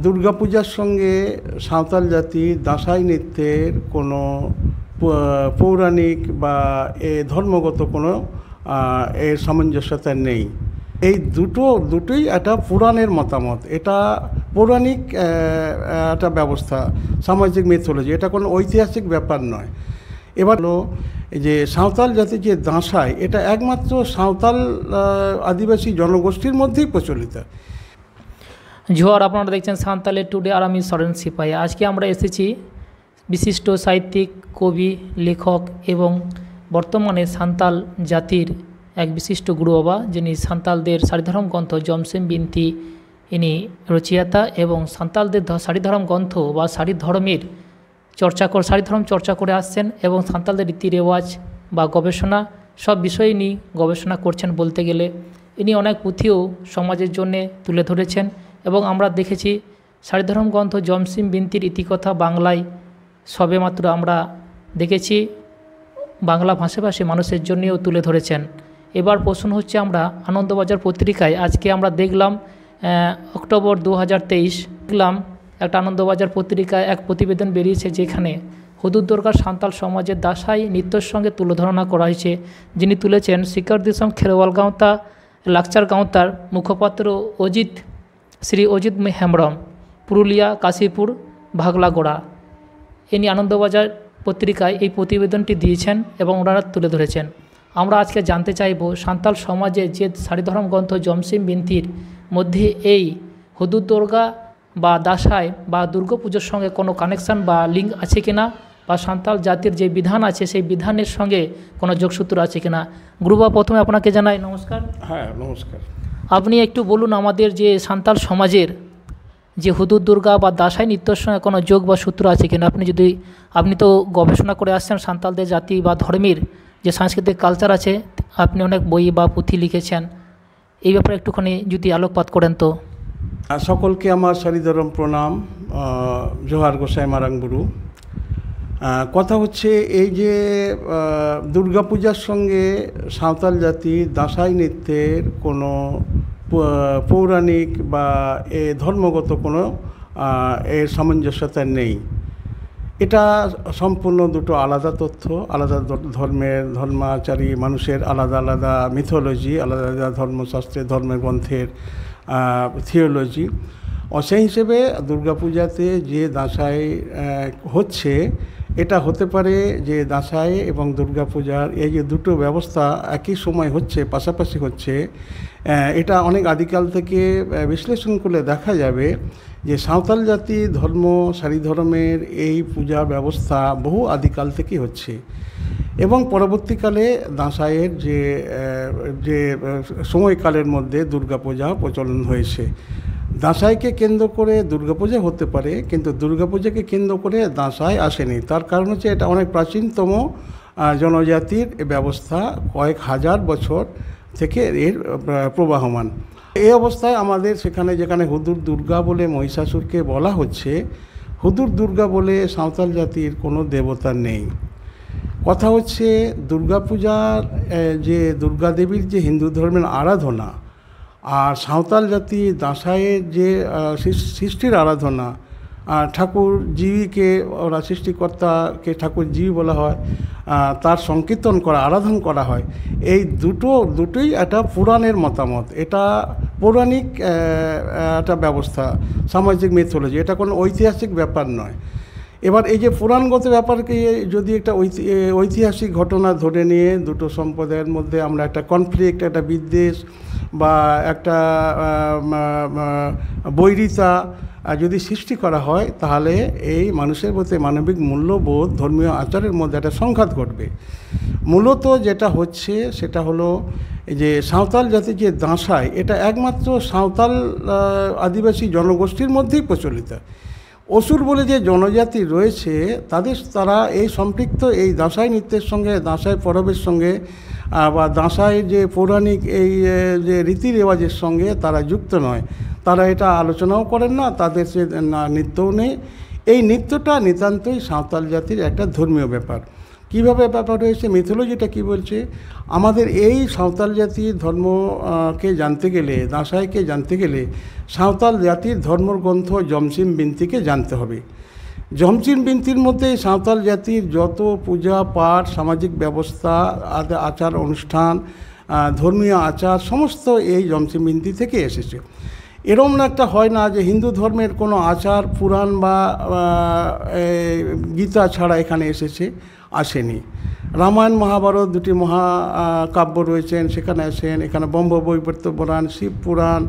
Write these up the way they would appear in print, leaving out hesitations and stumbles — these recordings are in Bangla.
দুর্গাপূজার সঙ্গে সাঁওতাল জাতির দাঁসাই নৃত্যের কোনো পৌরাণিক বা ধর্মগত কোনো এর সামঞ্জস্যতা নেই। এই দুটোই একটা পুরাণের মতামত, এটা পৌরাণিক একটা ব্যবস্থা, সামাজিক মিথোলজি, এটা কোনো ঐতিহাসিক ব্যাপার নয়। এবার হলো যে সাঁওতাল জাতির যে দাঁসাই, এটা একমাত্র সাঁওতাল আদিবাসী জনগোষ্ঠীর মধ্যেই প্রচলিত। জোহার, আপনারা দেখছেন সাঁওতালের টুডে আর আমি সরেন সিপাহী। আজকে আমরা এসেছি বিশিষ্ট সাহিত্যিক, কবি, লেখক এবং বর্তমানে সাঁওতাল জাতির এক বিশিষ্ট গুরু বাবা, যিনি সাঁওতালদের সারিধরম গ্রন্থ জমসিম বিনতি ইনি রচয়িতা এবং সাঁওতালদের সারিধরম গ্রন্থ বা সারিধর্মের সারিধর্ম চর্চা করে আসছেন এবং সাঁওতালদের রীতি রেওয়াজ বা গবেষণা সব বিষয়ে ইনি গবেষণা করছেন বলতে গেলে। ইনি অনেক পুঁথিও সমাজের জন্য তুলে ধরেছেন এবং আমরা দেখেছি সারিধর্ম গ্রন্থ জমসিম বিনতির ইতিকথা বাংলায় সবেমাত্র আমরা দেখেছি, বাংলা ভাষাভাষী মানুষের জন্যও তুলে ধরেছেন। এবার প্রশ্ন হচ্ছে, আমরা আনন্দবাজার পত্রিকায় আজকে আমরা দেখলাম অক্টোবর 2023 দেখলাম একটা আনন্দবাজার পত্রিকায় এক প্রতিবেদন বেরিয়েছে, যেখানে হুদুদ দুর্গা সাঁওতাল সমাজের দাসাই নৃত্যের সঙ্গে তুলোধনা করা হয়েছে। যিনি তুলেছেন শিকার দিসম খেরওয়াল গাঁওতা লাকচার গাঁওতার মুখপাত্র শ্রী অজিত হেমব্রম, পুরুলিয়া কাশীপুর ভাগলাগোড়া। ইনি আনন্দবাজার পত্রিকায় এই প্রতিবেদনটি দিয়েছেন এবং ওনারা তুলে ধরেছেন। আমরা আজকে জানতে চাইব সাঁওতাল সমাজে যে সারিধর্ম গ্রন্থ জমসিম বিনতির মধ্যে এই হুদুদ দুর্গা বা দাসাই বা দুর্গাপুজোর সঙ্গে কোনো কানেকশান বা লিঙ্ক আছে কিনা, বা সাঁওতাল জাতির যে বিধান আছে সেই বিধানের সঙ্গে কোনো যোগসূত্র আছে কিনা। গুরুবা, প্রথমে আপনাকে জানাই নমস্কার। হ্যাঁ, নমস্কার। আপনি একটু বলুন আমাদের যে সাঁওতাল সমাজের যে হুদুদ দুর্গা বা দাসাই নৃত্যের সঙ্গে কোনো যোগ বা সূত্র আছে কিনা। আপনি তো গবেষণা করে আসছেন সাঁওতালদের জাতি বা ধর্মের যে সাংস্কৃতিক কালচার আছে, আপনি অনেক বই বা পুঁথি লিখেছেন, এই ব্যাপারে একটুখানি যদি আলোকপাত করেন তো। সকলকে আমার সারিধরম প্রণাম, জোহার গোসাই মারাংবুরু। কথা হচ্ছে এই যে দুর্গাপূজার সঙ্গে সাঁওতাল জাতির দাঁসাই নৃত্যের কোনো পৌরাণিক বা ধর্মগত কোনো এর সামঞ্জস্যতা নেই। এটা সম্পূর্ণ দুটো আলাদা তথ্য, আলাদা ধর্মাচারী মানুষের আলাদা আলাদা মিথোলজি, আলাদা আলাদা ধর্মশাস্ত্রের ধর্মের গ্রন্থের থিওলজি। সেই হিসেবে দুর্গাপূজাতে যে দাঁসাই হচ্ছে, এটা হতে পারে যে দাঁসাই এবং দুর্গাপূজার এই যে দুটো ব্যবস্থা একই সময় হচ্ছে, পাশাপাশি হচ্ছে, এটা অনেক আদিকাল থেকে বিশ্লেষণ করলে দেখা যাবে যে সাঁওতাল জাতি সারিধর্মের এই পূজা ব্যবস্থা বহু আদিকাল থেকেই হচ্ছে এবং পরবর্তীকালে দাঁসাইয়ের যে সময়কালের মধ্যে দুর্গাপূজা প্রচলন হয়েছে। দাঁসাইকে কেন্দ্র করে দুর্গাপূজা হতে পারে, কিন্তু দুর্গাপূজাকে কেন্দ্র করে দাঁসাই আসেনি। তার কারণ হচ্ছে এটা অনেক প্রাচীনতম জনজাতির ব্যবস্থা, কয়েক হাজার বছর থেকে এর প্রবাহমান। এই অবস্থায় আমাদের যেখানে হুদুদ দুর্গা বলে মহিষাসুরকে বলা হচ্ছে, হুদুদ দুর্গা বলে সাঁওতাল জাতির কোনো দেবতা নেই। কথা হচ্ছে দুর্গাপূজার যে দুর্গা দেবীর যে হিন্দু ধর্মের আরাধনা আর সাঁওতাল জাতি দাঁসাইয়ের যে সৃষ্টির আরাধনা, ঠাকুর জীবীকে ওরা সৃষ্টিকর্তাকে ঠাকুর জীবী বলা হয়, তার সংকীর্তন করা, আরাধন করা হয়। এই দুটোই একটা পুরাণের মতামত, এটা পৌরাণিক একটা ব্যবস্থা, সামাজিক মিথোলজি, এটা কোনো ঐতিহাসিক ব্যাপার নয়। এবার এই যে পুরাণগত ব্যাপারকে যদি একটা ঐতিহাসিক ঘটনা ধরে নিয়ে দুটো সম্প্রদায়ের মধ্যে আমরা একটা কনফ্লিক্ট, একটা বিদ্বেষ বা একটা বৈরিতা যদি সৃষ্টি করা হয়, তাহলে এই মানুষের মধ্যে মানবিক মূল্যবোধ, ধর্মীয় আচারের মধ্যে একটা সংঘাত ঘটবে। মূলত যেটা হচ্ছে সেটা হলো যে সাঁওতাল জাতির যে দাঁসাই, এটা একমাত্র সাঁওতাল আদিবাসী জনগোষ্ঠীর মধ্যেই প্রচলিত। অসুর বলে যে জনজাতি রয়েছে তারা এই সম্পৃক্ত এই দাঁসাই নৃত্যের সঙ্গে, দাঁসাই পরবের সঙ্গে বা দাঁসাই যে পৌরাণিক এই যে রীতি রেওয়াজের সঙ্গে তারা যুক্ত নয়। তারা এটা আলোচনাও করেন না, তাদের সে নৃত্যও নেই। এই নৃত্যটা নিতান্তই সাঁওতাল জাতির একটা ধর্মীয় ব্যাপার। কীভাবে ব্যাপার হয়েছে, মিথোলজিটা কী বলছে, আমাদের এই সাঁওতাল জাতির ধর্মকে জানতে গেলে, দাঁসাইকে জানতে গেলে সাঁওতাল জাতির ধর্মগ্রন্থ যমসিম বিনতিকে জানতে হবে। যমসিম বিনতির মধ্যে সাঁওতাল জাতির যত পূজা পাঠ, সামাজিক ব্যবস্থা, আচার অনুষ্ঠান, ধর্মীয় আচার সমস্ত এই যমসিম বিনতি থেকে এসেছে। এরম একটা হয় না যে হিন্দু ধর্মের কোনো আচার পুরাণ বা গীতা ছাড়া এখানে এসেছে, আসেনি। রামায়ণ মহাভারত দুটি মহাকাব্য রয়েছেন, সেখানে আসেন। এখানে ব্রহ্মবৈবর্ত পুরাণ, শিব পুরাণ,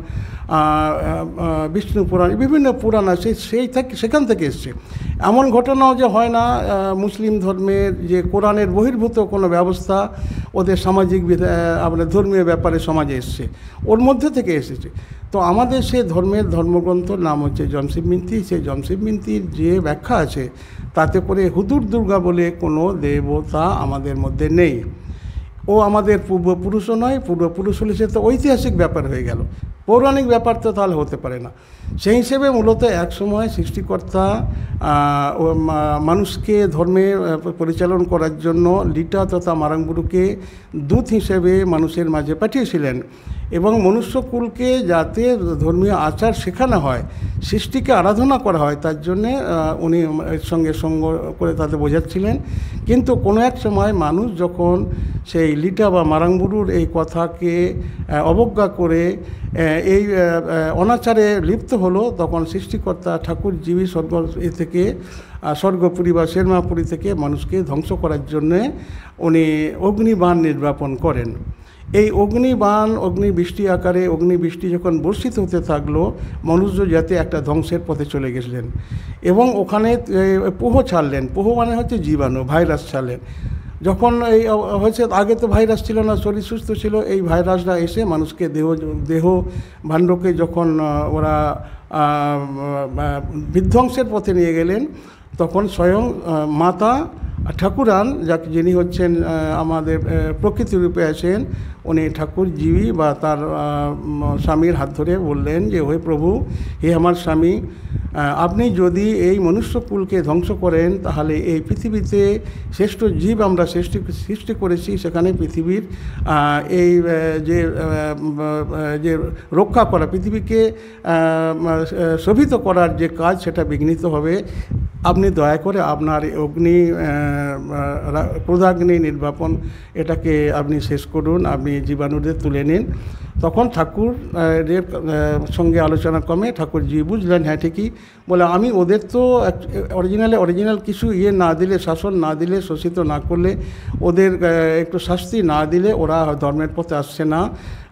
বিষ্ণু পুরাণ, বিভিন্ন পুরাণ আছে, সেখান থেকে এসছে। এমন ঘটনাও যে হয় না মুসলিম ধর্মের যে কোরআনের বহির্ভূত কোনো ব্যবস্থা ওদের সামাজিক আপনার ধর্মীয় ব্যাপারে সমাজে এসছে, ওর মধ্যে থেকে এসেছে। তো আমাদের সে ধর্মের ধর্মগ্রন্থর নাম হচ্ছে যমসিম বিনতি। সেই যমসিম বিনতির যে ব্যাখ্যা আছে তাতে করে হুদুর দুর্গা বলে কোনো দেবতা আমাদের মধ্যে নেই। ও আমাদের পূর্বপুরুষও নয়, পূর্বপুরুষ হলে সে তো ঐতিহাসিক ব্যাপার হয়ে গেল, পৌরাণিক ব্যাপার তো তাহলে হতে পারে না। সেই হিসেবে মূলত একসময় সৃষ্টিকর্তা মানুষকে ধর্মে পরিচালন করার জন্য লিটা তথা মারাংবুরুকে দূত হিসেবে মানুষের মাঝে পাঠিয়েছিলেন এবং মনুষ্যকুলকে যাতে ধর্মীয় আচার শেখানো হয়, সৃষ্টিকে আরাধনা করা হয়, তার জন্যে উনি এর সঙ্গে সঙ্গ করে তাদের বোঝাচ্ছিলেন। কিন্তু কোনো এক সময় মানুষ যখন সেই লিটা বা মারাংবুরুর এই কথাকে অবজ্ঞা করে এই অনাচারে লিপ্ত হলো, তখন সৃষ্টিকর্তা ঠাকুর জীবী স্বর্গপুরী বা শেরমাপুরী থেকে মানুষকে ধ্বংস করার জন্যে উনি অগ্নিবাণ নির্বাপন করেন। এই অগ্নিবাণ অগ্নিবৃষ্টি আকারে অগ্নিবৃষ্টি যখন বর্ষিত হতে থাকলো, মনুষ্য জাতি একটা ধ্বংসের পথে চলে গেছিলেন এবং ওখানে পোহ ছাড়লেন। পোহ মানে হচ্ছে জীবাণু, ভাইরাস ছাড়লেন। যখন এই হয়েছে, আগে তো ভাইরাস ছিল না, শরীর সুস্থ ছিল, এই ভাইরাসরা এসে মানুষকে দেহ ভাণ্ডকে যখন ওরা বিধ্বংসের পথে নিয়ে গেলেন, তখন স্বয়ং মাতা ঠাকুরান, যিনি হচ্ছেন আমাদের প্রকৃতি রূপে আছেন, উনি ঠাকুর জীবী বা তার স্বামীর হাত ধরে বললেন যে হে প্রভু, হে আমার স্বামী, আপনি যদি এই মনুষ্যকুলকে ধ্বংস করেন তাহলে এই পৃথিবীতে শ্রেষ্ঠ জীব আমরা সৃষ্টি করেছি, সেখানে পৃথিবীর এই যে রক্ষা করা, পৃথিবীকে শোভিত করার যে কাজ, সেটা বিঘ্নিত হবে। আপনি দয়া করে আপনার ক্রোধাগ্নি নির্বাপন এটাকে আপনি শেষ করুন, আপনি জীবাণুদের তুলে নিন। তখন ঠাকুরের সঙ্গে আলোচনা ক্রমে ঠাকুরজি বুঝলেন, হ্যাঁ ঠিকই বলে, আমি ওদের তো অরিজিনাল কিছু না দিলে, শাসন না দিলে, শোষিত না করলে, ওদের একটু শাস্তি না দিলে ওরা ধর্মের পথে আসছে না।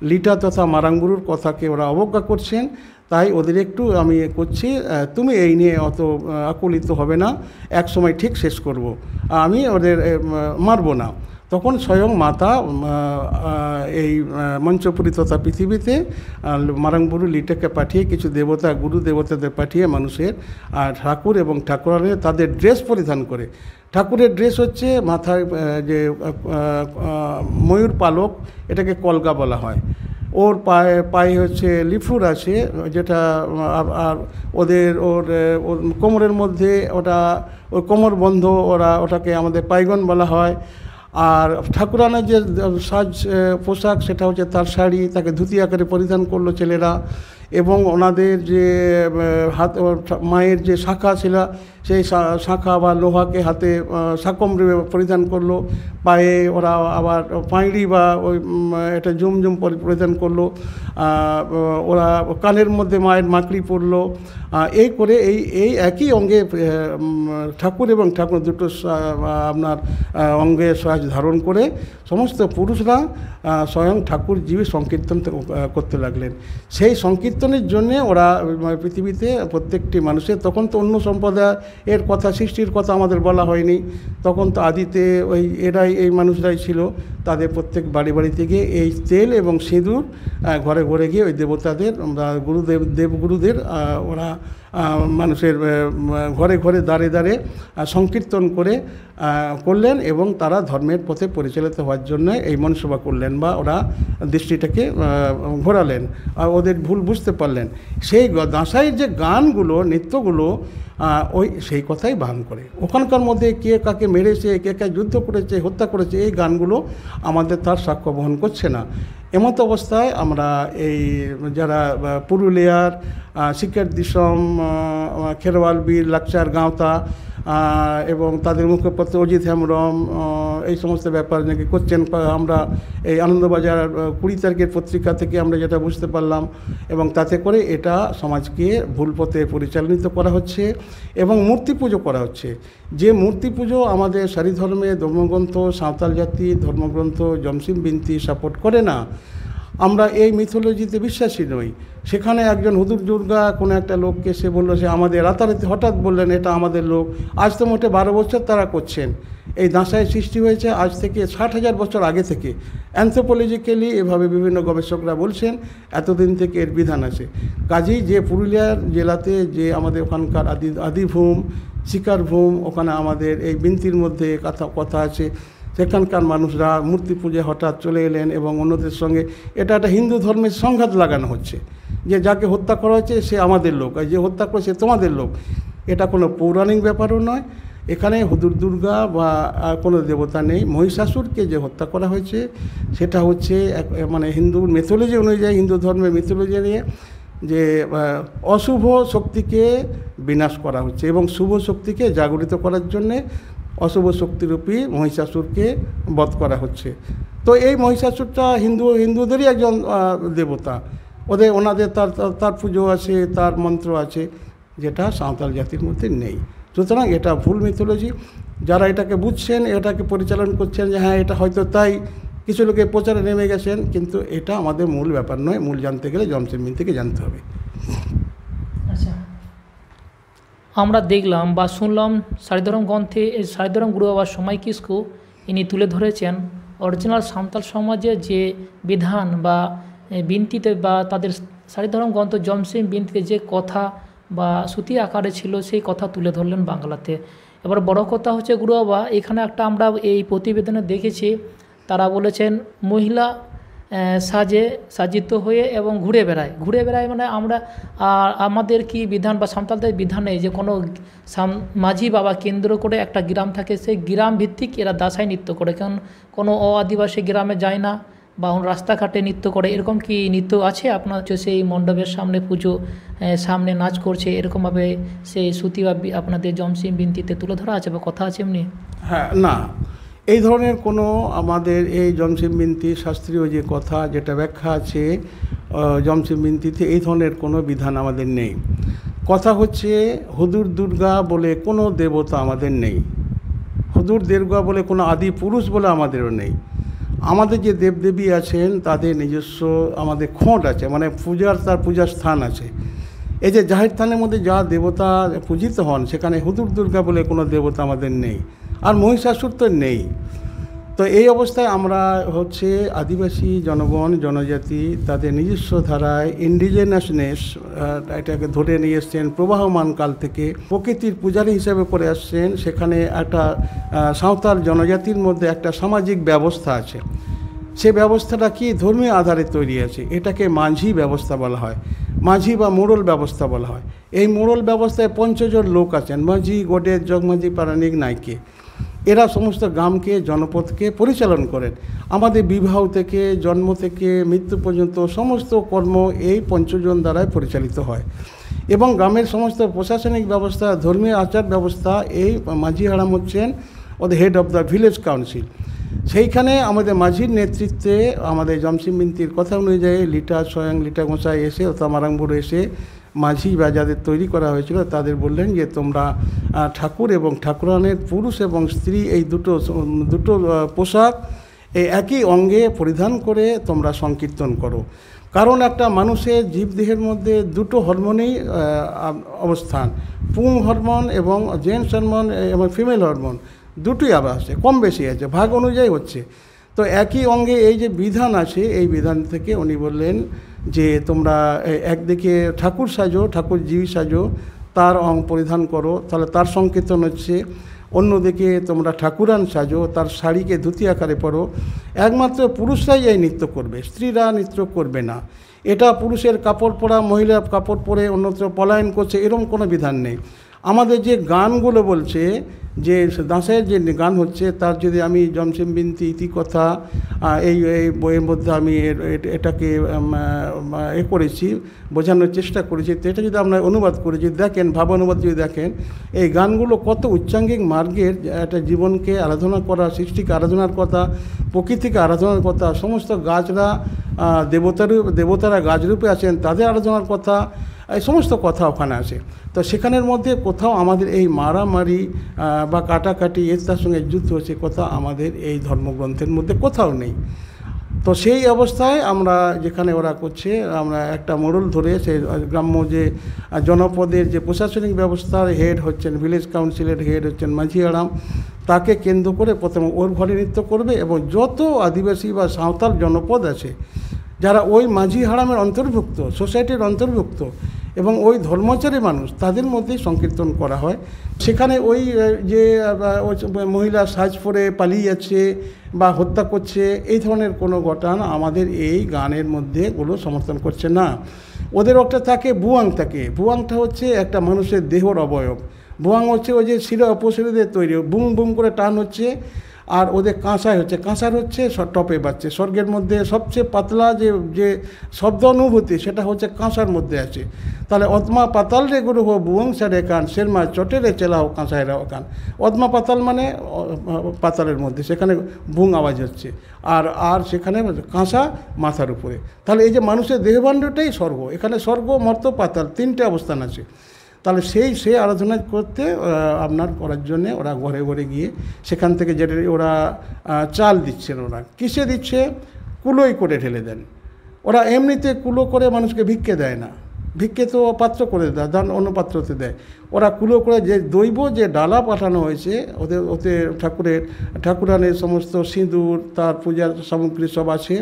লিটা তথা মারাংবুরুর কথাকে ওরা অবজ্ঞা করছেন, তাই ওদের একটু আমি করছি, তুমি এই নিয়ে অত আকুলিত হবে না, এক সময় ঠিক শেষ করব, আমি ওদের মারব না। তখন স্বয়ং মাতা এই মঞ্চপুরী তথা পৃথিবীতে মারাংবুরু লিটাকে পাঠিয়ে কিছু দেবতা, গুরু দেবতাদের পাঠিয়ে মানুষের ঠাকুর এবং ঠাকুরানের তাদের ড্রেস পরিধান করে। ঠাকুরের ড্রেস হচ্ছে মাথায় যে ময়ূর পালক, এটাকে কলকা বলা হয়। ওর পায়ে হচ্ছে লিফুর আছে, যেটা আর ওর কোমরের মধ্যে ওটা ওই কোমর বন্ধ, ওটাকে আমাদের পাইগন বলা হয়। আর ঠাকুরানের যে পোশাক, সেটা হচ্ছে তার শাড়ি, তাকে ধুতি আকারে পরিধান করলো ছেলেরা। এবং ওনাদের যে মায়ের যে শাখা ছিল, সেই শাখা বা লোহাকে হাতে সাকম পরিধান করলো, পায়ে ওরা আবার পাঁড়ি বা ওই এটা জুমজুম পরিধান করলো, ওরা কানের মধ্যে মায়ের মাকড়ি পরলো। এই করে এই একই অঙ্গে ঠাকুর এবং ঠাকুর দুটো আপনার অঙ্গে সাজ ধারণ করে সমস্ত পুরুষরা স্বয়ং ঠাকুর জীবী সংকীর্তন করতে লাগলেন। সেই সংকীর্তনের জন্যে ওরা পৃথিবীতে প্রত্যেকটি মানুষের, তখন তো অন্য সম্প্রদায়ের কথা, সৃষ্টির কথা আমাদের বলা হয়নি, তখন তো আদিতে এই মানুষরাই ছিল। তাদের প্রত্যেক বাড়ি থেকে এই তেল এবং সিঁদুর ঘরে ঘরে গিয়ে ওই দেবতাদের, দেবগুরুদের ওরা মানুষের ঘরে ঘরে দাঁড়ে দাঁড়ে সংকীর্তন করে করলেন এবং তারা ধর্মের পথে পরিচালিত হওয়ার জন্য এই মনসভা করলেন বা ওরা দৃষ্টিটাকে ঘোরালেন আর ওদের ভুল বুঝতে পারলেন। সেই দাঁসাইয়ের যে গানগুলো নৃত্যগুলো ওই সেই কথাই বান করে। ওখানকার মধ্যে কে কাকে মেরেছে, কে কে যুদ্ধ করেছে, হত্যা করেছে, এই গানগুলো আমাদের তার সাক্ষ্য বহন করছে না। এমত অবস্থায় আমরা এই যারা পুরুলিয়ার শিক্ষার দিসম, খেরওয়াল বীর, লাকচার গাঁওতা এবং তাদের মুখপাত্র অজিত হেমব্রম এই সমস্ত ব্যাপার নাকি করছেন। আমরা এই আনন্দবাজার 20 তারিখের পত্রিকা থেকে আমরা যেটা বুঝতে পারলাম, এবং তাতে করে এটা সমাজকে ভুল পথে পরিচালিত করা হচ্ছে এবং মূর্তি পুজো করা হচ্ছে। যে মূর্তি পুজো আমাদের সারি ধর্মে ধর্মগ্রন্থ, সাঁওতাল জাতির ধর্মগ্রন্থ জমসিম বিনতি সাপোর্ট করে না। আমরা এই মিথোলজিতে বিশ্বাসী নই। সেখানে একজন হুজুর দুর্গা কোনো একটা লোককে সে বললো সে আমাদের, রাতারাতি হঠাৎ বললেন এটা আমাদের লোক। আজ তো মোটে 12 বছর তারা করছেন। এই দাঁসাই সৃষ্টি হয়েছে আজ থেকে 60,000 বছর আগে থেকে। অ্যানথ্রোপোলজিক্যালি এভাবে বিভিন্ন গবেষকরা বলছেন এতদিন থেকে এর বিধান আছে। কাজেই যে পুরুলিয়ার জেলাতে যে আমাদের ওখানকার আদিভূম, শিকারভূম, ওখানে আমাদের এই বিনতির মধ্যে কথা আছে, সেখানকার মানুষরা মূর্তি পূজা হঠাৎ চলে এলেন এবং অন্যদের সঙ্গে এটা একটা হিন্দু ধর্মের সংঘাত লাগানো হচ্ছে যে যাকে হত্যা করা হয়েছে সে আমাদের লোক, আর যে হত্যা করেছে তোমাদের লোক। এটা কোনো পৌরাণিক ব্যাপারও নয়। এখানে হুজুর দুর্গা বা কোনো দেবতা নেই। মহিষাসুরকে যে হত্যা করা হয়েছে সেটা হচ্ছে মানে হিন্দু মিথোলজি অনুযায়ী, হিন্দু ধর্মের মিথোলজি নিয়ে যে অশুভ শক্তিকে বিনাশ করা হচ্ছে এবং শুভ শক্তিকে জাগরিত করার জন্যে অশুভ শক্তিরূপী মহিষাসুরকে বধ করা হচ্ছে। তো এই মহিষাসুরটা হিন্দুদেরই একজন দেবতা। ওনাদের তার পুজো আছে, তার মন্ত্র আছে, যেটা সাঁওতাল জাতির মধ্যে নেই। সুতরাং এটা ভুল মিথোলজি। যারা এটাকে বুঝছেন, এটাকে পরিচালন করছেন যে হ্যাঁ এটা হয়তো তাই, কিছু লোকে প্রচারে নেমে গেছেন, কিন্তু এটা আমাদের মূল ব্যাপার নয়। মূল জানতে গেলে জমসিম বিন থেকে জানতে হবে। আচ্ছা, আমরা দেখলাম বা শুনলাম সারিধরম গ্রন্থে সারিধরম গুরু বাবা সময় কিস্কু ইনি তুলে ধরেছেন অরিজিনাল সাঁওতাল সমাজের যে বিধান বা বিনতিতে বা তাদের সারিধরম গ্রন্থ জমসিম বিনতিতে যে কথা বা শ্রুতি আকারে ছিল সেই কথা তুলে ধরলেন বাংলাতে। এবার বড় কথা হচ্ছে গুরু বাবা, এখানে একটা আমরা এই প্রতিবেদনে দেখেছি তারা বলেছেন মহিলা সাজিত হয়ে এবং ঘুরে বেড়ায় মানে আমরা আমাদের কি বিধান বা সাঁওতালদের বিধানে যে কোনো মাঝি বাবা কেন্দ্র করে একটা গ্রাম থাকে, সেই গ্রাম ভিত্তিক এরা দাসাই নৃত্য করে, কারণ কোনো আদিবাসী গ্রামে যায় না বা রাস্তাঘাটে নৃত্য করে। এরকম কি নৃত্য আছে আপনার হচ্ছে সেই মণ্ডপের সামনে পুজো সামনে নাচ করছে, এরকমভাবে সেই শ্রুতি বা আপনাদের জমসিম বিনতিতে তুলে ধরা আছে বা কথা আছে এমনি? হ্যাঁ, না, এই ধরনের কোনো আমাদের এই জমসিম বিনতি শাস্ত্রীয় যে কথা যেটা ব্যাখ্যা আছে জমসিম বিনতিতে, এই ধরনের কোনো বিধান আমাদের নেই। কথা হচ্ছে হুজুর দুর্গা বলে কোনো দেবতা আমাদের নেই, হুজুর দুর্গা বলে কোনো আদি পুরুষ বলে আমাদেরও নেই। আমাদের যে দেবদেবী আছেন তাদের নিজস্ব আমাদের খোঁট আছে, মানে তার পূজার স্থান আছে। এই যে জাহের স্থানের মধ্যে যা দেবতা পূজিত হন সেখানে হুজুর দুর্গা বলে কোনো দেবতা আমাদের নেই, আর মহিষাসুর তো নেই। তো এই অবস্থায় আমরা হচ্ছে আদিবাসী জনগণ জনজাতি তাদের নিজস্ব ধারায় ইন্ডিজেনাসনেস এটাকে ধরে নিয়ে এসছেন প্রবাহমান কাল থেকে, প্রকৃতির পূজারী হিসেবে করে আসছেন। সেখানে একটা সাঁওতাল জনজাতির মধ্যে একটা সামাজিক ব্যবস্থা আছে। সে ব্যবস্থাটা কি ধর্মীয় আধারে তৈরি আছে, এটাকে মাঝি ব্যবস্থা বলা হয়, মাঝি বা মোড়ল ব্যবস্থা বলা হয়। এই মোড়ল ব্যবস্থায় 5 জন লোক আছেন, মাঝি, গোডের, জগমাঝি, পারানিক, নাইকে। এরা সমস্ত গ্রামকে জনপদকে পরিচালন করেন। আমাদের বিবাহ থেকে জন্ম থেকে মৃত্যু পর্যন্ত সমস্ত কর্ম এই 5 জন দ্বারাই পরিচালিত হয় এবং গ্রামের সমস্ত প্রশাসনিক ব্যবস্থা, ধর্মীয় আচার ব্যবস্থা এই মাঝি হারাম হচ্ছেন ওদের head of the village council. সেইখানে আমাদের মাঝির নেতৃত্বে আমাদের জমসিম বিনতির কথা অনুযায়ী স্বয়ং লিটা গোঁসাই এসে তামারাংবুড়ো এসে মাঝি বা যাদের তৈরি করা হয়েছিল তাদের বললেন যে তোমরা ঠাকুর এবং ঠাকুরানের পুরুষ এবং স্ত্রী এই দুটো পোশাক এই একই অঙ্গে পরিধান করে তোমরা সংকীর্তন করো। কারণ একটা মানুষের জীবদেহের মধ্যে 2 হরমোনই অবস্থান, পুং হরমোন এবং জেন্টস হরমোন এবং ফিমেল হরমোন দুটোই আবার আছে, কম বেশি আছে, ভাগ অনুযায়ী হচ্ছে। তো একই অঙ্গে এই যে বিধান আছে, এই বিধান থেকে উনি বললেন যে তোমরা একদিকে ঠাকুর সাজো, ঠাকুর জীবী সাজো, তার অং পরিধান করো, তাহলে তার সংকীর্তন হচ্ছে। অন্যদিকে তোমরা ঠাকুরান সাজো, তার শাড়িকে ধুতি আকারে পরো। একমাত্র পুরুষরাই এই নৃত্য করবে, স্ত্রীরা নৃত্য করবে না। এটা পুরুষের কাপড় পরা, মহিলার কাপড় পরে অন্যত্র পলায়ন করছে, এরকম কোনো বিধান নেই। আমাদের যে গানগুলো বলছে, যে দাসের যে গান হচ্ছে, তার যদি আমি জমসিম বিনতি ইতিকথা এই বইয়ের মধ্যে আমি এটাকে করেছি, বোঝানোর চেষ্টা করেছি। তো এটা যদি আমরা অনুবাদ করি, যদি দেখেন, ভাবানুবাদ যদি দেখেন, এই গানগুলো কত উচ্চাঙ্গিক মার্গের একটা জীবনকে আরাধনা করা, সৃষ্টিকে আরাধনার কথা, প্রকৃতিকে আরাধনার কথা, সমস্ত গাছরা দেবতারা গাছরূপে আছেন, তাদের আরাধনার কথা, এই সমস্ত কথা ওখানে আছে। তো সেখানের মধ্যে কোথাও আমাদের এই মারামারি বা কাটাকাটি তার সঙ্গে যুদ্ধ হচ্ছে, কোথাও আমাদের এই ধর্মগ্রন্থের মধ্যে কোথাও নেই। তো সেই অবস্থায় আমরা যেখানে ওরা করছে, আমরা একটা মোড়ল ধরে সেই গ্রাম্য যে জনপদের যে প্রশাসনিক ব্যবস্থার হেড হচ্ছেন, ভিলেজ কাউন্সিলের হেড হচ্ছেন মাঝি আরাম, তাকে কেন্দ্র করে প্রথমে ওর ঘরে নৃত্য করবে, এবং যত আদিবাসী বা সাঁওতাল জনপদ আছে যারা ওই মাঝি হারামের অন্তর্ভুক্ত, সোসাইটির অন্তর্ভুক্ত এবং ওই ধর্মচারী মানুষ, তাদের মধ্যেই সংকীর্তন করা হয়। সেখানে ওই যে মহিলা সাজ পরে পালিয়ে যাচ্ছে বা হত্যা করছে, এই ধরনের কোনো ঘটনা আমাদের এই গানের মধ্যে ওগুলো সমর্থন করছে না। ওদের একটা থাকে বুয়াং থাকে, বুয়াংটা হচ্ছে একটা মানুষের দেহর অবয়ব। বুয়াং হচ্ছে ওই যে শিরা অপশরীরের তৈরি, বুম বুম করে টান হচ্ছে। আর ওদের কাঁসাই হচ্ছে, কাঁসার হচ্ছে টপে বাজছে। স্বর্গের মধ্যে সবচেয়ে পাতলা যে শব্দ অনুভূতি, সেটা হচ্ছে কাঁসার মধ্যে আছে। তাহলে অদমা পাতাল রে গুরু হো বুয়ং সারে কান, শেরমা চটে রে চেলাও কাঁসায় রাও কান। অদমা পাতাল মানে পাতালের মধ্যে, সেখানে বুং আওয়াজ হচ্ছে, আর সেখানে কাঁসা মাথার উপরে। তাহলে এই যে মানুষের দেহভাণ্ডটাই স্বর্গ, এখানে স্বর্গ, মর্ত, পাতাল তিনটে অবস্থান আছে। তাহলে সেই আরাধনা করতে আপনার করার জন্যে ওরা ঘরে ঘরে গিয়ে সেখান থেকে যেটা ওরা চাল দিচ্ছেন, ওরা কিসে দিচ্ছে, কুলোই করে ঢেলে দেন। ওরা এমনিতে কুলো করে মানুষকে ভিক্ষে দেয় না, ভিক্ষে তো পাত্র করে দেয়, দান অন্য পাত্রতে দেয়। ওরা কুলো করে যে দৈব যে ডালা পাঠানো হয়েছে, ওতে ঠাকুরানের সমস্ত সিঁদুর, তার পূজার সামগ্রী সব আছে,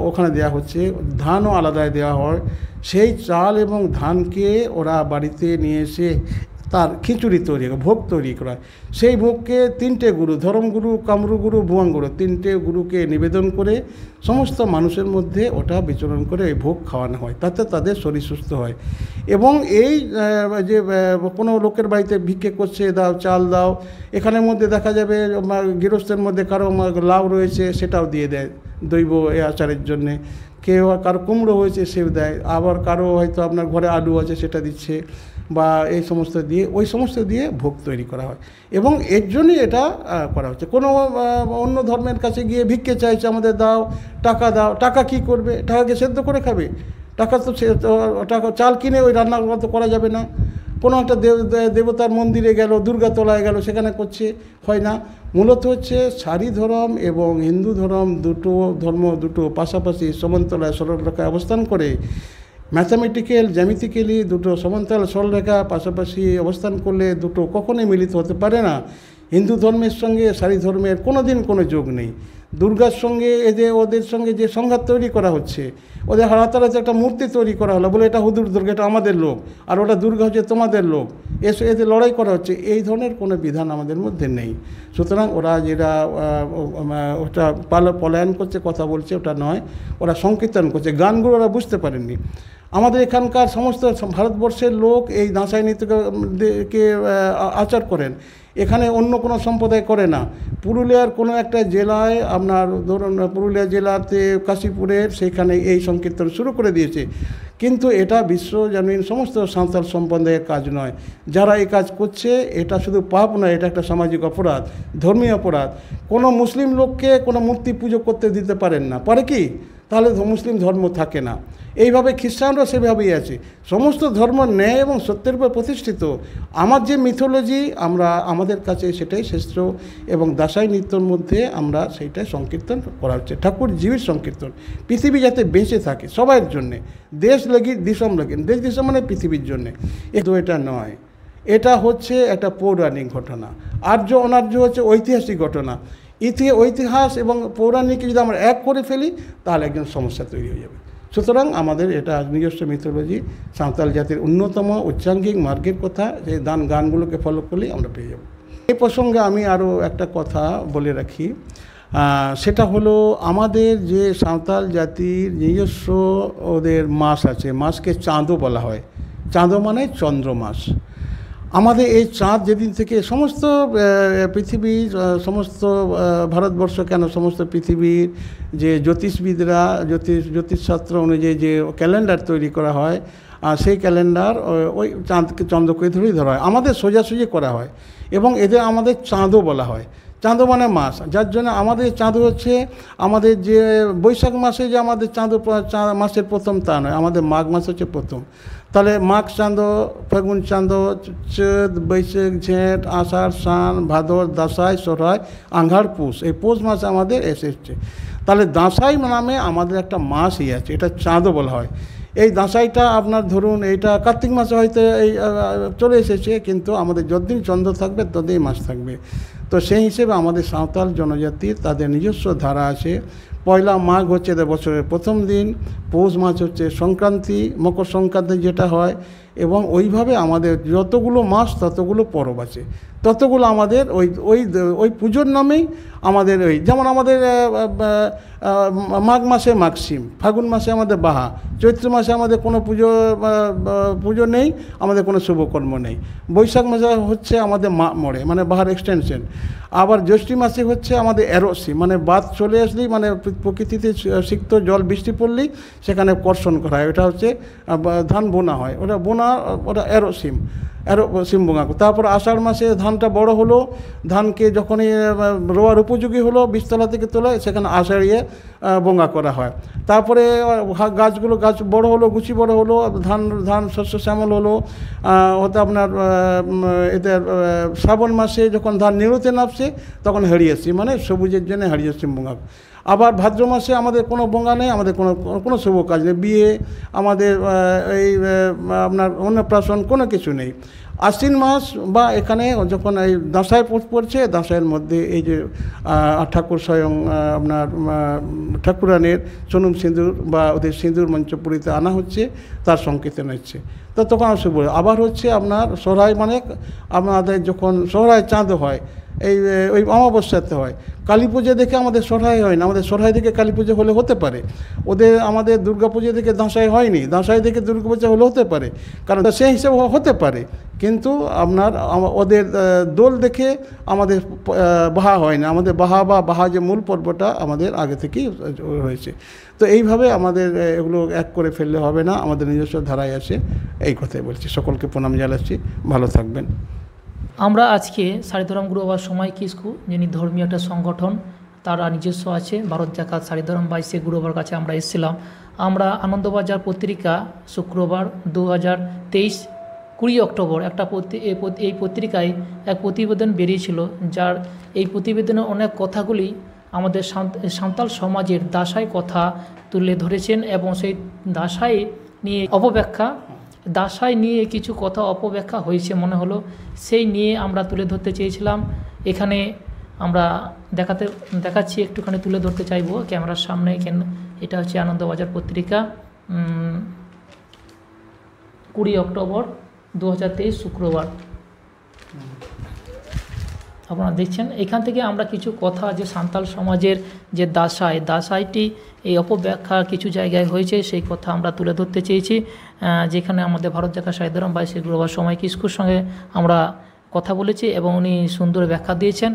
ওখানে দেওয়া হচ্ছে। ধানও আলাদায় দেওয়া হয়। সেই চাল এবং ধানকে ওরা বাড়িতে নিয়ে এসে তার খিচুড়ি তৈরি, ভোগ তৈরি করা। সেই ভোগকে তিনটে গুরু, ধর্মগুরু, কামরু গুরু, ভুয়াং গুরু, তিনটে গুরুকে নিবেদন করে সমস্ত মানুষের মধ্যে ওটা বিচরণ করে এই ভোগ খাওয়ানো হয়, তাতে তাদের শরীর সুস্থ হয়। এবং এই যে কোনো লোকের বাড়িতে ভিক্ষে করছে, দাও চাল দাও, এখানের মধ্যে দেখা যাবে গৃহস্থের মধ্যে কারো লাউ রয়েছে, সেটাও দিয়ে দেয় দৈব এই আচারের জন্যে। কেউ কারো কুমড়ো হয়েছে সেও দেয়, আবার কারো হয়তো আপনার ঘরে আলু আছে সেটা দিচ্ছে, বা এই সমস্ত দিয়ে, ওই সমস্ত দিয়ে ভোগ তৈরি করা হয়। এবং এর জন্যই এটা করা হচ্ছে। কোনো অন্য ধর্মের কাছে গিয়ে ভিক্ষে চাইছে, আমাদের দাও, টাকা দাও, টাকা কি করবে? টাকাকে সেদ্ধ করে খাবে? টাকা তো টাকা চাল কিনে ওই রান্না তো করা যাবে না। কোনো একটা দেবতার মন্দিরে গেল, দুর্গাতলায় গেল, সেখানে করছে, হয় না। মূলত হচ্ছে সারি ধর্ম এবং হিন্দু ধর্ম পাশাপাশি সমান্তরাল সরলরেখায় অবস্থান করে, জ্যামিতিক্যালি দুটো সমান্তরাল সরলরেখা পাশাপাশি অবস্থান করলে দুটো কখনোই মিলিত হতে পারে না। হিন্দু ধর্মের সঙ্গে সারি ধর্মের কোনো দিন কোনো যোগ নেই। দুর্গার সঙ্গে ওদের সঙ্গে যে সংঘাত তৈরি করা হচ্ছে, ওদের হারাতারাতে একটা মূর্তি তৈরি করা হলো, বলে এটা হুদুর দুর্গা, এটা আমাদের লোক, আর ওটা দুর্গা হচ্ছে তোমাদের লোক, এদের লড়াই করা হচ্ছে। এই ধরনের কোনো বিধান আমাদের মধ্যে নেই। সুতরাং ওরা যেটা ওটা পলায়ন করছে, কথা বলছে, ওটা নয়, ওরা সংকীর্তন করছে। গানগুলো ওরা বুঝতে পারেননি। আমাদের এখানকার সমস্ত ভারতবর্ষের লোক এই দাঁসাই নৃত্যকে আচার করেন, এখানে অন্য কোনো সম্প্রদায় করে না। পুরুলিয়ার কোনো একটা জেলায়, আপনার ধরুন পুরুলিয়া জেলাতে কাশীপুরের, সেখানে এই সংকীর্তন শুরু করে দিয়েছে। কিন্তু এটা বিশ্বজনীন সমস্ত সাঁওতাল সম্প্রদায়ের কাজ নয়। যারা এই কাজ করছে, এটা শুধু পাপ নয়, এটা একটা সামাজিক অপরাধ, ধর্মীয় অপরাধ। কোনো মুসলিম লোককে কোনো মূর্তি পুজো করতে দিতে পারেন না, পারে কি? তাহলে মুসলিম ধর্ম থাকে না। এইভাবে খ্রিস্টানরা সেভাবেই আছে। সমস্ত ধর্ম ন্যায় এবং সত্যের উপর প্রতিষ্ঠিত। আমার যে মিথোলজি, আমাদের কাছে সেটাই শ্রেষ্ঠ, এবং দাসাই নৃত্যর মধ্যে আমরা সেইটাই সংকীর্তন করা হচ্ছে। ঠাকুর জীবের সংকীর্তন, পৃথিবী যাতে বেঁচে থাকে সবার জন্যে, দেশ লাগি দিশম লাগি, দেশ দিশম মানে পৃথিবীর জন্যে। কিন্তু এটা নয়, এটা হচ্ছে একটা পৌরাণিক ঘটনা। আর্য অনার্য হচ্ছে ঐতিহাসিক ঘটনা। ঐতিহাস এবং পৌরাণিক যদি আমরা এক করে ফেলি, তাহলে একজন সমস্যা তৈরি হয়ে যাবে। সুতরাং আমাদের এটা নিজস্ব মিথোলজি, সাঁওতাল জাতির অন্যতম উচ্চাঙ্গিক মার্গের কথা, যে গানগুলোকে ফলো করলেই আমরা পেয়ে যাব। এই প্রসঙ্গে আমি আরও একটা কথা বলে রাখি, সেটা হলো আমাদের যে সাঁওতাল জাতির নিজস্ব ওদের মাস আছে, মাসকে চাঁদও বলা হয়। চাঁদও মানে চন্দ্র মাস। আমাদের এই চাঁদ যেদিন থেকে সমস্ত পৃথিবীর সমস্ত ভারতবর্ষ কেন সমস্ত পৃথিবীর যে জ্যোতিষবিদরা জ্যোতিষশাস্ত্র অনুযায়ী যে ক্যালেন্ডার তৈরি করা হয়, সেই ক্যালেন্ডার ওই চন্দ্রকে ধরেই ধরা হয়, আমাদের সোজাসুজি করা হয় এবং এদের আমাদের চাঁদও বলা হয়। চাঁদো মানে মাস, যার জন্য আমাদের চাঁদো হচ্ছে আমাদের যে বৈশাখ মাসে যে আমাদের চাঁদো মাসের প্রথম তা নয়, আমাদের মাঘ মাস হচ্ছে প্রথম। তাহলে মাঘ চাঁদো, ফাগুন চাঁদো, চৈত, বৈশাখ, ঝেঁট, আষাঢ়, শান, ভাদর, দাঁসাই, সোহরাই, আঁঘাড়, পৌষ, এই পৌষ মাস আমাদের এসেছে। তাহলে দাঁসাই নামে আমাদের একটা মাসই আছে, এটা চাঁদও বলা হয়। এই দাঁসাইটা আপনার ধরুন এইটা কার্তিক মাসে হয়তো এই চলে এসেছে, কিন্তু আমাদের যতদিন চন্দ্র থাকবে ততদিন মাস থাকবে। তো সেই হিসেবে আমাদের সাঁওতাল জনজাতির তাদের নিজস্ব ধারা আছে। পয়লা মাঘ হচ্ছে এদের বছরের প্রথম দিন, পৌষ মাস হচ্ছে সংক্রান্তি, মকর সংক্রান্তি যেটা হয়, এবং ওইভাবে আমাদের যতগুলো মাস ততগুলো পরব আছে, ততগুলো আমাদের ওই ওই ওই পুজোর নামেই আমাদের ওই, যেমন আমাদের মাঘ মাসে মাঘসিম, ফাগুন মাসে আমাদের বাহা, চৈত্র মাসে আমাদের কোনো পুজো নেই, আমাদের কোনো শুভকর্ম নেই। বৈশাখ মাসে হচ্ছে আমাদের মরে মানে বাহার এক্সটেনশন। আবার জ্যৈষ্ঠী মাসে হচ্ছে আমাদের এরোসি, মানে বাদ চলে আসলেই মানে প্রকৃতিতে সিক্ত জল বৃষ্টি পড়লেই সেখানে কর্ষণ করা হয়, ওটা হচ্ছে ধান বোনা হয়, ওটা এরোসিম বোঙা। তারপর আষাঢ় মাসে ধানটা বড় হলো, ধানকে যখনই রোয়ার উপযোগী হলো বীজতলা থেকে তোলা, সেখানে আষাঢ়িয়ে বোঙা করা হয়। তারপরে গাছ বড় হলো, গুছি বড় হলো, ধান শস্য শ্যামল হলো, ওতে আপনার এদের শ্রাবণ মাসে যখন ধান নিড়ুতে নামছে তখন হারিয়েছি, মানে সবুজের জন্য হারিয়েছি বোঙা। আবার ভাদ্র মাসে আমাদের কোনো বোঙা নেই, আমাদের কোনো শুভ কাজ নেই, বিয়ে, আমাদের এই আপনার অন্নপ্রাশন কোনো কিছু নেই। আশ্বিন মাস বা এখানে যখন এই দাঁসাই পড়ছে, দাঁসাইয়ের মধ্যে এই যে ঠাকুর স্বয়ং আপনার ঠাকুরানের চনুম সিঁদুর বা ওদের সিঁদুর মঞ্চপুরীতে আনা হচ্ছে, তার সংকীর্তন হচ্ছে, তো তখন শুভ। আবার হচ্ছে আপনার সোহরাই, মানে আপনাদের যখন সোহরাই চাঁদ হয়, ওই অমাবস্যাতে হয়। কালী পুজো দেখে আমাদের সোহরাই হয় না, আমাদের সোহরাই দেখে কালী পুজো হলে হতে পারে, আমাদের দুর্গা পুজো দেখে দাঁসাই হয়নি, দাঁসাই দেখে দুর্গা পুজো হলে হতে পারে, কারণ সেই হিসেবে হতে পারে, কিন্তু আপনার ওদের দোল দেখে আমাদের বাহা হয় না, আমাদের বাহা যে মূল পর্বটা আমাদের আগে থেকেই হয়েছে। তো এইভাবে আমাদের এগুলো এক করে ফেললে হবে না, আমাদের নিজস্ব ধারায় আছে, এই কথাই বলছি। সকলকে প্রণাম জানাচ্ছি, ভালো থাকবেন। আমরা আজকে সারিধরম গুরু বাবা সময় কিস্কু, যিনি ধর্মীয় একটা সংগঠন, তারা নিজস্ব আছে ভারত জাকাত সারিধরম বাইশে গুরু বাবার কাছে আমরা এসেছিলাম। আমরা আনন্দবাজার পত্রিকা শুক্রবার 2023 20 অক্টোবর এই পত্রিকায় এক প্রতিবেদন বেরিয়েছিল, যার এই প্রতিবেদনে অনেক কথাগুলি আমাদের সাঁওতাল সমাজের দাসাই কথা তুলে ধরেছেন, এবং সেই দাসাই নিয়ে দাসাই নিয়ে কিছু কথা অপব্যাখ্যা হয়েছে মনে হলো, সেই নিয়ে আমরা তুলে ধরতে চেয়েছিলাম। এখানে আমরা দেখাচ্ছি, একটুখানি তুলে ধরতে চাইব ক্যামেরার সামনে। এটা হচ্ছে আনন্দবাজার পত্রিকা 20 অক্টোবর 2023 শুক্রবার। আপনারা দেখছেন, এখান থেকে আমরা কিছু কথা যে সাঁওতাল সমাজের যে দাসাইটি এই অপব্যাখ্যা কিছু জায়গায় হয়েছে, সেই কথা আমরা তুলে ধরতে চেয়েছি। যেখানে আমাদের ভারত জাকাত সারিধরম বাইশে গুরু বাবার সময় কিস্কুর সঙ্গে আমরা কথা বলেছি এবং উনি সুন্দর ব্যাখ্যা দিয়েছেন।